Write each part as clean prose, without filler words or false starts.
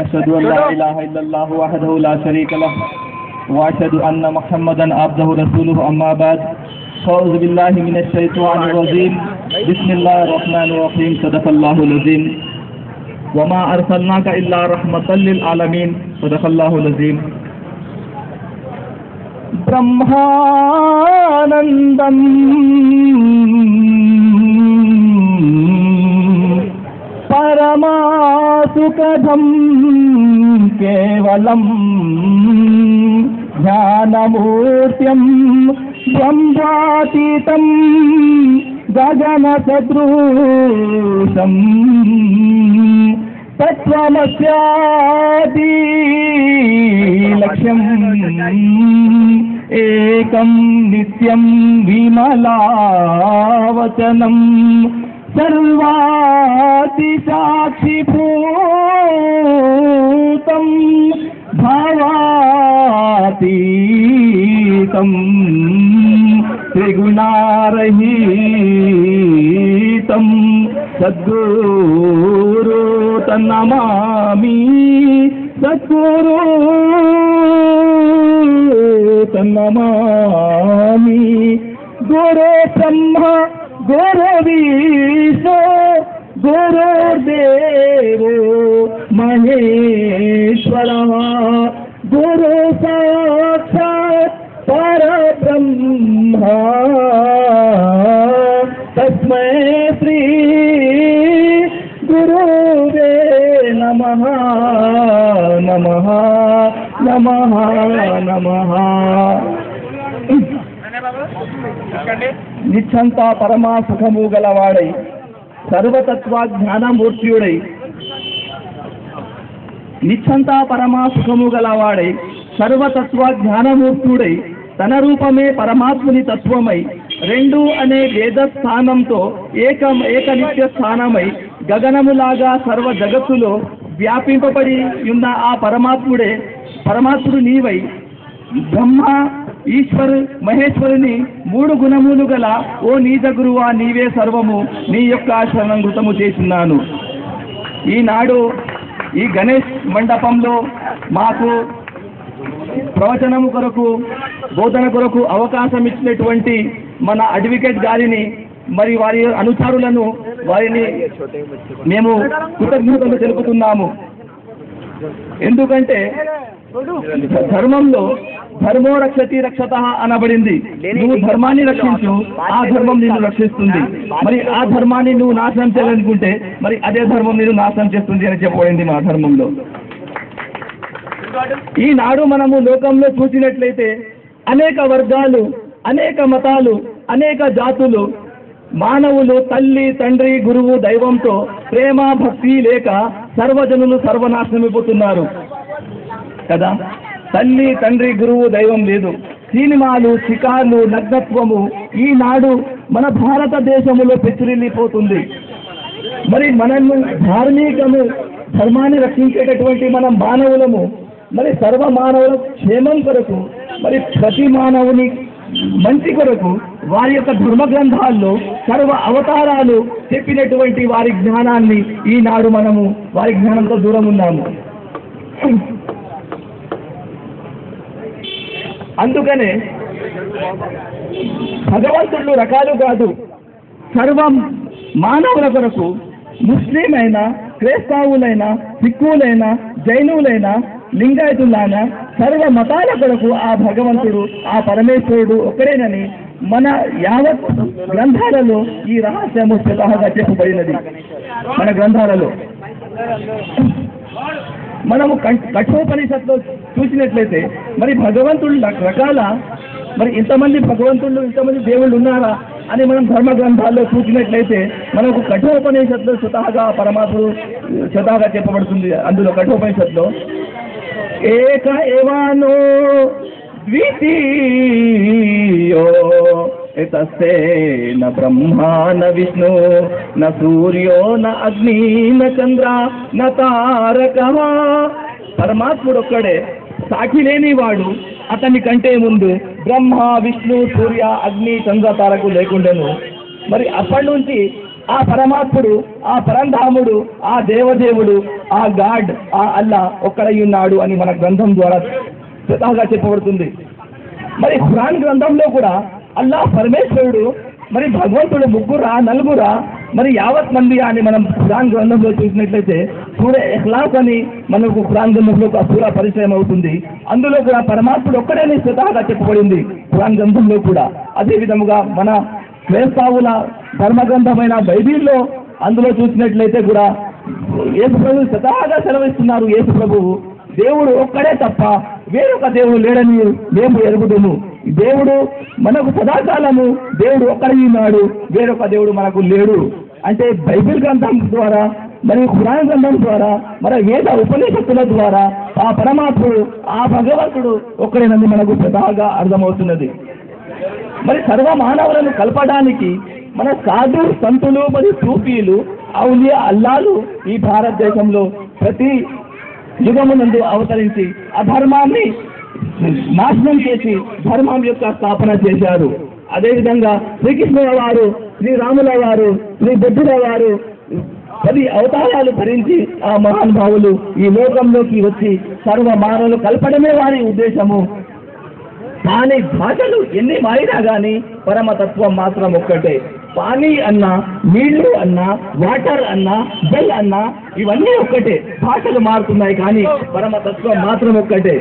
أشهد أن لا إله إلا الله وحده لا شريك له وأشهد أن محمدا عبده ورسوله أما بعد أعوذ بالله من الشيطان الرجيم بسم الله الرحمن الرحيم صدق الله العظيم وما أرسلناك إلا رحمة للعالمين صدق الله العظيم ब्रह्मानंदम परमासुखदम केवलम ज्ञानमूर्त्यं ब्रह्मातीतं गगनसदृशं तत्त्वमस्यादि लक्ष्यम् एकं नित्यं विमलावचनं सर्वातिसाक्षिभूतं भावातीतं त्रिगुणारहितं सद्गुरु तन्नमामि सद्गुरु तन्नमामि गुरु ब्रह्मा गुरु विष्णु गुरुर्देवो महेश्वरः गुरु साक्षात् परब्रह्म तस्मै श्री गुरुवे नमः नमः नमः नमः నిత్యంతా పరమా సుఖము గలవాడై సర్వతత్వ జ్ఞానమూర్తియుడై నిత్యంతా పరమా సుఖము గలవాడై సర్వతత్వ జ్ఞానమూర్తుడై తన రూపమే పరమాత్ముని తత్వమై రెండు అనే వేద స్థానంతో ఏకనిత్య స్థానమై గగనములాగా సర్వ జగత్తులో వ్యాపింపబడి ఉన్న ఆ పరమాత్ముడు నీవై బ్రహ్మ ఈశ్వర్ మహేశ్వరుని మూడు గుణములు గల ఓ నీజ గురువా నీవే సర్వము నీ యొక్క శరణంగృతము చేస్తున్నాను. ఈనాడు ఈ గణేష్ మండపంలో మాకు ప్రవచనము కొరకు బోధన కొరకు అవకాశం ఇచ్చినటువంటి మన అడ్వకేట్ గారిని మరి వారి అనుచరులను వారిని మేము కృతజ్ఞతలు తెలుపుతున్నాము. ఎందుకంటే ధర్మంలో ధర్మో రక్షతి రక్షత అనబడింది. నువ్వు ధర్మాన్ని రక్షించు, ఆ ధర్మం నిన్ను రక్షిస్తుంది. మరి ఆ ధర్మాన్ని నువ్వు నాశనం చేయాలనుకుంటే మరి అదే ధర్మం నిన్ను నాశనం చేస్తుంది అని చెప్పబడింది మా ధర్మంలో. ఈనాడు మనము లోకంలో చూసినట్లయితే అనేక వర్గాలు, అనేక మతాలు, అనేక జాతులు, మానవులు తల్లి తండ్రి గురువు దైవంతో ప్రేమ భక్తి లేక సర్వజనులు సర్వనాశనమైపోతున్నారు కదా. తల్లి తండ్రి గురువు దైవం లేదు. సినిమాలు, షికార్లు, నగ్నత్వము ఈనాడు మన భారతదేశంలో పెచ్చిరిల్లిపోతుంది. మరి మనల్ని ధర్మాన్ని రక్షించేటటువంటి మనం మానవులము. మరి సర్వ మానవుల క్షేమం కొరకు, మరి ప్రతి మానవుని మంచి కొరకు వారి యొక్క ధర్మ గ్రంథాల్లో సర్వ అవతారాలు చెప్పినటువంటి వారి జ్ఞానాన్ని ఈనాడు మనము వారి జ్ఞానంతో దూరం ఉన్నాము. అందుకనే భగవంతుడు రకాలు కాదు, సర్వం మానవుల కొరకు ముస్లిం అయినా, క్రైస్తవులైనా, సిక్కులైనా, జైనులైనా, లింగాయతులైనా సర్వ మతాల కొరకు ఆ భగవంతుడు, ఆ పరమేశ్వరుడు ఒక్కడేనని మన యావత్ గ్రంథాలలో ఈ రహస్యము స్వతహాగా చెప్పబడినది. మన గ్రంథాలలో మనము కఠోపనిషత్తులో చూసినట్లయితే మరి భగవంతుడు రకాల, మరి ఇంతమంది భగవంతుళ్ళు, ఇంతమంది దేవుళ్ళు ఉన్నారా అని మనం ధర్మ గ్రంథాల్లో చూసినట్లయితే మనకు కఠోపనిషత్తులో స్వతహాగా పరమాత్ముడు స్వతహాగా చెప్పబడుతుంది. అందులో కఠోపనిషత్తులో ఏక ఏవానో ద్వితీయో ఎతస్తే న బ్రహ్మా న విష్ణు న సూర్యో న అగ్ని న చంద్ర న తారక. పరమాత్ముడు ఒక్కడే, సాటి లేనివాడు. అతని కంటే ముందు బ్రహ్మ, విష్ణు, సూర్య, అగ్ని, చంద్ర, తారకు లేకుండాను. మరి అప్పటి నుంచి ఆ పరమాత్ముడు, ఆ పరంధాముడు, ఆ దేవదేవుడు, ఆ గాడ్, ఆ అల్లా ఒక్కడై ఉన్నాడు అని మన గ్రంథం ద్వారా స్వతహాగా చెప్పబడుతుంది. మరి ఖురాన్ గ్రంథంలో కూడా అల్లా పరమేశ్వరుడు మరి భగవంతుడు ముగ్గురా నలుగురా మరి యావత్ మంది అని మనం ఖురాన్ గ్రంథంలో చూసినట్లయితే సూరే ఇఖ్లాస్ అని మనకు ఖురాన్ గ్రంథంలో ఒక సూరా పరిచయం అవుతుంది. అందులో కూడా పరమాత్ముడు ఒక్కడేనే స్వతహాగా చెప్పబడింది ఖురాన్ గ్రంథంలో కూడా. అదే విధముగా మన క్రైస్తవుల ధర్మ గ్రంథమైన బైబిల్లో అందులో చూసినట్లయితే కూడా యేసు ప్రభు స్వతహాగా సెలవిస్తున్నారు. యేసు ప్రభువు దేవుడు ఒక్కడే తప్ప వేరొక దేవుడు లేడని మేము ఎరుగుదుము. దేవుడు మనకు సదాకాలము దేవుడు ఒక్కడే ఉన్నాడు, వేరొక దేవుడు మనకు లేడు. అంటే బైబిల్ గ్రంథం ద్వారా మరి ఖురాన్ గ్రంథం ద్వారా మన వేద ఉపనిషత్తుల ద్వారా ఆ పరమాత్ముడు, ఆ భగవంతుడు ఒక్కడేనని మనకు స్వతహాగా అర్థమవుతున్నది. మరి సర్వ మానవులను కలపడానికి మన సాధు సంతులు మరియు సూఫీలు, ఔలియా, అల్లాలు ఈ భారతదేశంలో ప్రతి యుగమునందు అవతరించి అధర్మాన్ని నాశనం చేసి ధర్మం యొక్క స్థాపన చేశారు. అదేవిధంగా శ్రీకృష్ణుల వారు, శ్రీరాముల వారు, శ్రీ బుద్ధుల వారు 10 అవతారాలు ధరించి ఆ మహానుభావులు ఈ లోకంలోకి వచ్చి సర్వ మానవులు కలపడమే వారి ఉద్దేశము. కానీ భాషలు ఎన్ని మారినా కానీ పరమతత్వం మాత్రం ఒక్కటే. పానీ అన్నా, నీళ్లు అన్నా, వాటర్ అన్నా, జల్ అన్నా ఇవన్నీ ఒక్కటే. భాషలు మారుతున్నాయి కానీ పరమతత్వం మాత్రం ఒక్కటే.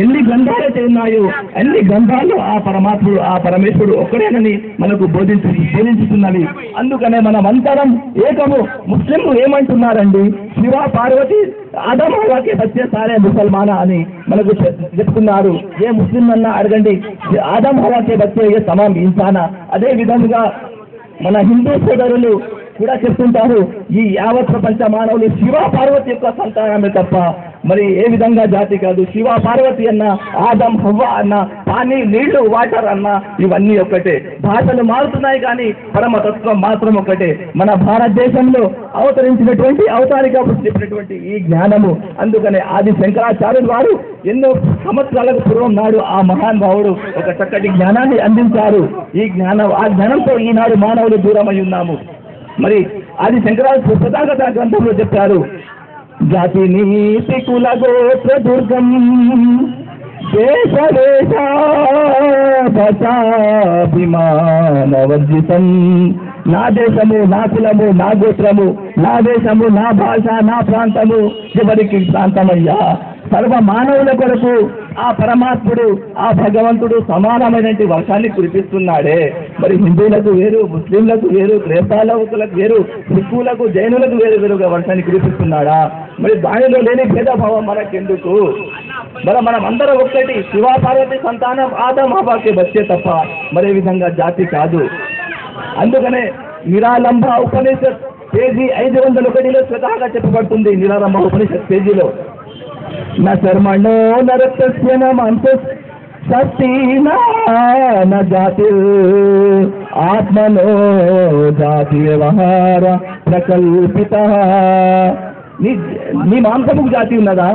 ఎన్ని గ్రంథాలైతే ఉన్నాయో అన్ని గ్రంథాలు ఆ పరమాత్ముడు, ఆ పరమేశ్వరుడు ఒక్కడేనని మనకు బోధించుతున్నవి. అందుకనే మనమంతరం ఏకము. ముస్లింలు ఏమంటున్నారండి, శివ పార్వతి ఆదం హవ్వ కే బచ్చే సారే ముసల్మానా అని మనకు చెప్తున్నారు. ఏ ముస్లిం అన్నా అడగండి, ఆదం హవ్వ కే బచ్చే ఏ తమాం ఇన్సానా. అదే విధంగా మన హిందూ సోదరులు కూడా చెప్తుంటారు, ఈ యావత్ ప్రపంచ మానవులు శివ పార్వతి యొక్క సంతానమే తప్ప మరి ఏ విధంగా జాతి కాదు. శివ పార్వతి అన్న, ఆదం హవ్వ అన్న, పానీ నీళ్లు వాటర్ అన్న ఇవన్నీ ఒక్కటే. భాషలు మారుతున్నాయి కానీ పరమతత్వం మాత్రం ఒక్కటే. మన భారతదేశంలో అవతరించినటువంటి అవతారిగా చెప్పినటువంటి ఈ జ్ఞానము, అందుకనే ఆది శంకరాచార్యులు వారు ఎన్నో సంవత్సరాలకు పూర్వం నాడు ఆ మహాన్ భావుడు ఒక చక్కటి జ్ఞానాన్ని అందించారు. ఆ జ్ఞానంతో ఈనాడు మానవులు దూరమై ఉన్నాము. మరి ఆది శంకరాచార్యులు ప్రధాగత గ్రంథంలో చెప్పారు, జాతి నీతి కుల గోత్ర దుర్గం దేశ దేశాభిమానవర్జితం. నా దేశము, నా కులము, నా గోత్రము, నా దేశము, నా భాష, నా ప్రాంతము చివరికి ప్రాంతమయ్యా. సర్వ మానవుల కొరకు ఆ పరమాత్ముడు, ఆ భగవంతుడు సమానమైనటువంటి వర్షాన్ని కురిపిస్తున్నాడే. మరి హిందువులకు వేరు, ముస్లింలకు వేరు, క్రైస్తవులకు వేరు, సిక్కులకు, జైనులకు వేరు వేరుగా వర్షాన్ని కురిపిస్తున్నాడా? మరి దానిలో లేని భేదభావం మనకెందుకు? మనం అందరం ఒక్కటి. శివ పార్వతి సంతానం ఆదం హవ్వకే బచ్చే తప్ప మరే విధంగా జాతి కాదు. అందుకనే నిరాలంబ ఉపనిషత్ పేజీ 501లో స్వతహాగా చెప్పబడుతుంది. నిరాలంబ ఉపనిషత్ పేజీలో न कर्मणो न रक्तस्य न मांसस्य शक्ति न जातिर् आत्मनो जाति व्यवहार प्रकल्पितः. నీ మాంసముకు జాతి ఉన్నదా?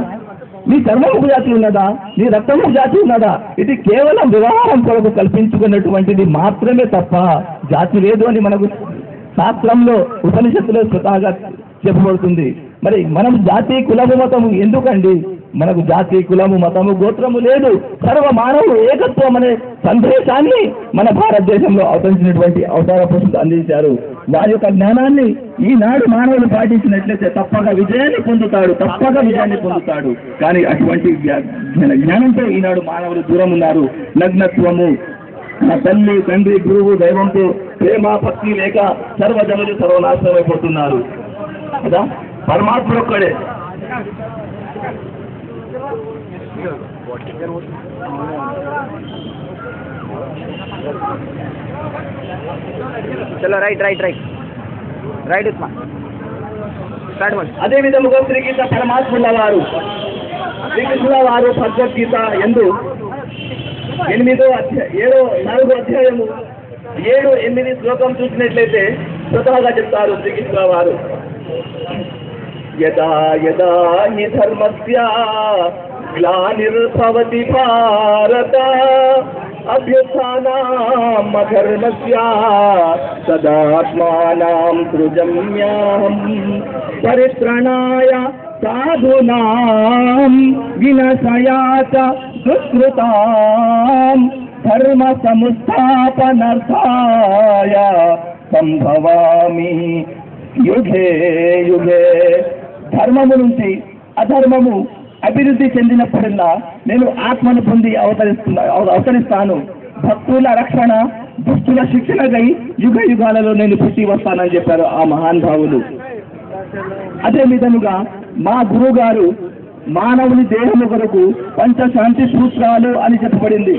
నీ చర్మముకు జాతి ఉన్నదా? నీ రక్తముకు జాతి ఉన్నదా? ఇది కేవలం వ్యవహారం కొరకు కల్పించుకున్నటువంటిది మాత్రమే తప్ప జాతి లేదు అని మనకు శాస్త్రంలో ఉపనిషత్తులో స్వతహాగా చెప్పబడుతుంది. మరి మనం జాతి కులము మతము ఎందుకండి? మనకు జాతి కులము మతము గోత్రము లేదు. సర్వ మానవులు ఏకత్వం అనే సందేశాన్ని మన భారతదేశంలో అవతరించినటువంటి అవతార పురుషులు అందించారు. వారి యొక్క జ్ఞానాన్ని ఈనాడు మానవులు పాటించినట్లయితే తప్పక విజయాన్ని పొందుతాడు. కానీ అటువంటి జ్ఞానంతో ఈనాడు మానవులు దూరం ఉన్నారు. నగ్నత్వము, నా తల్లి, తండ్రి, గురువు, దైవంతో ప్రేమ భక్తి లేక సర్వజనులు సర్వనాశనం అయిపోతున్నారు కదా. పరమాత్ముడు ఒక్కడే. చలో రైట్ అదే విధముగా శ్రీకృష్ణ పరమాత్ముల వారు భగవద్గీత ఎందు 4వ అధ్యాయము 7-8 శ్లోకం చూసినట్లయితే స్వతహాగా చెప్తారు శ్రీకృష్ణ వారు, యదా యదా హి ధర్మస్య గ్లానిర్భవతి భారత अभ्युत्थानाम् अधर्मस्य तदात्मानां सृजम्यहम् परित्रणाय साधूनां विनाशाय दुष्कृतां धर्म संस्थापनार्थाय संभवामि యుగే యుగే. ధర్మము నుంచి అధర్మము అభివృద్ధి చెందినప్పుడల్లా నేను ఆత్మను పొంది అవతరిస్తాను. భక్తుల రక్షణ దుష్టుల శిక్షణకై యుగ యుగాలలో నేను పుట్టి వస్తానని చెప్పారు ఆ మహానుభావులు. అదే విధముగా మా గురువు గారు మానవుని దేహము కొరకు పంచశాంతి సూత్రాలు అని చెప్పబడింది.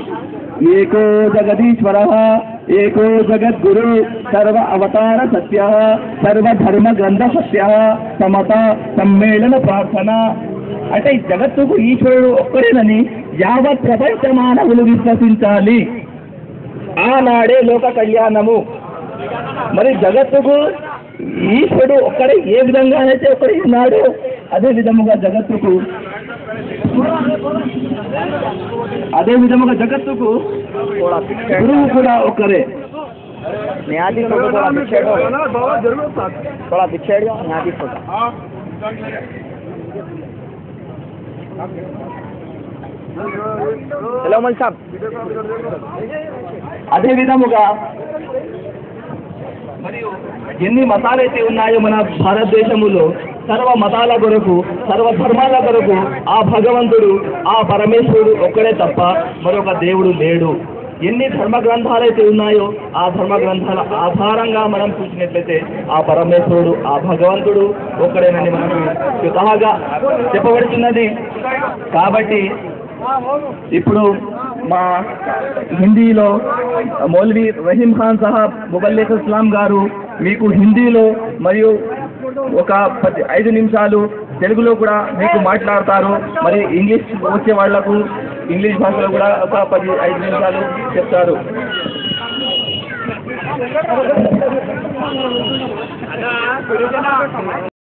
ఏకో జగదీశ్వర ఏకో జగద్గురు సర్వ అవతార సత్య సర్వధర్మ గ్రంథ సత్య సమత సమ్మేళన ప్రార్థన. అంటే ఈ జగత్తుకు ఈశ్వరుడు ఒక్కడేనని యావత్ ప్రపంచ మానవులు విశ్వసించాలి. ఆనాడే లోక కళ్యాణము. మరి జగత్తుకు ఈశ్వరుడు ఒక్కడే ఏ విధంగా అయితే ఒక్కడే ఉన్నాడు, అదే విధముగా జగత్తుకు గురువు కూడా ఒక్కరే. అదే విధముగా మరియు ఎన్ని మతాలైతే ఉన్నాయో మన భారతదేశములో సర్వ మతాల కొరకు సర్వ ధర్మాల కొరకు ఆ భగవంతుడు ఆ పరమేశ్వరుడు ఒక్కడే తప్ప మరొక దేవుడు లేడు. ఎన్ని ధర్మ గ్రంథాలైతే ఉన్నాయో ఆ ధర్మ గ్రంథాల ఆధారంగా మనం చూసినట్లయితే ఆ పరమేశ్వరుడు ఆ భగవంతుడు ఒక్కడేనని మనకు స్వతహాగా చెప్పబడుతున్నది. కాబట్టి ఇప్పుడు మా హిందీలో మౌల్వీ రహీం ఖాన్ సాహబ్ ముబల్లిగ్ ఇస్లాం గారు మీకు హిందీలో మరియు ఒక 5 నిమిషాలు తెలుగులో కూడా మీకు మాట్లాడతారు. మరి ఇంగ్లీష్ వచ్చే వాళ్లకు ఇంగ్లీష్ భాషలో కూడా ఒక 5 నిమిషాలు చెప్తారు.